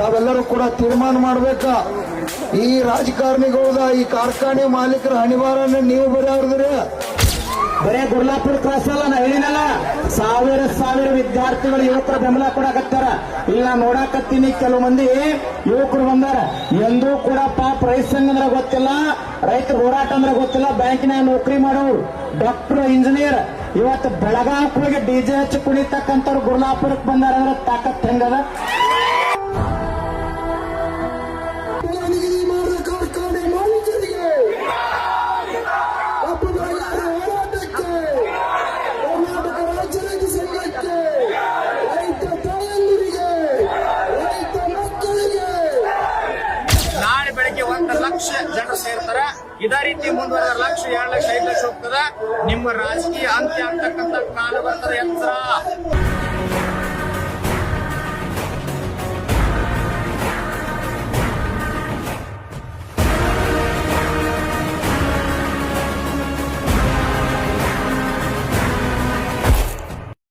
ತಾವೆಲ್ಲರೂ ಕೂಡ ತೀರ್ಮಾನ ಮಾಡ್ಬೇಕ. ಈ ರಾಜಕಾರಣಿಗಳದ ಈ ಕಾರ್ಖಾನೆ ಮಾಲೀಕರ ಹಣಿವಾರನ್ನ ನೀವು ಬರೆಯವ್ರದ್ರಿ. ಬರೇ ಗುರ್ಲಾಪುರ ಕ್ರಾಸ್ ಅಲ್ಲ, ನಾ ಹೇಳಿನಲ್ಲ, ಸಾವಿರ ವಿದ್ಯಾರ್ಥಿಗಳು ಯುವಕರ ಬೆಂಬಲ ಕೊಡಕತ್ತಾರ. ಇಲ್ಲ ನೋಡಾಕತ್ತೀನಿ, ಕೆಲವು ಮಂದಿ ಯುವಕರು ಬಂದಾರ. ಎಂದೂ ಕೂಡ ಪಾಪ ರೈತ ಸಂಘ ಅಂದ್ರೆ ಗೊತ್ತಿಲ್ಲ, ರೈತರ ಹೋರಾಟ ಅಂದ್ರೆ ಗೊತ್ತಿಲ್ಲ, ಬ್ಯಾಂಕಿನಾಗ ನೌಕರಿ ಮಾಡೋರು, ಡಾಕ್ಟರ್, ಇಂಜಿನಿಯರ್, ಇವತ್ತು ಬೆಳಗಾವಿಗೆ ಹೋಗಿ ಡಿಜೆ ಹಚ್ಚಿ ಕುಣಿತಕ್ಕಂಥವ್ರು ಗುರ್ಲಾಪುರಕ್ಕೆ ಬಂದಾರ ಅಂದ್ರೆ ತಾಕತ್ ಹೆಂಗದ? ಕಾರ್ಖಾನೆ ಮಾಲೀಕರಿಗೆ ಕರ್ನಾಟಕ ರಾಜ್ಯ ರೈತ ಸಂಘಕ್ಕೆ, ರೈತ ತಾಯಂದಿರಿಗೆ, ರೈತ ಮಕ್ಕಳಿಗೆ ನಾಳೆ ಬೆಳಗ್ಗೆ 1 ಲಕ್ಷ ಜನ ಸೇರ್ತಾರ. ಇದೇ ರೀತಿ ಮುಂದುವರೆದ 1 ಲಕ್ಷ, 2 ಲಕ್ಷ, 5 ಲಕ್ಷ ಹೋಗ್ತದ. ನಿಮ್ಮ ರಾಜಕೀಯ ಅಂತ್ಯ ಆಗ್ತಕ್ಕಂಥ ಕಾಲ ಬರ್ತದೆ. ಎತ್ತರ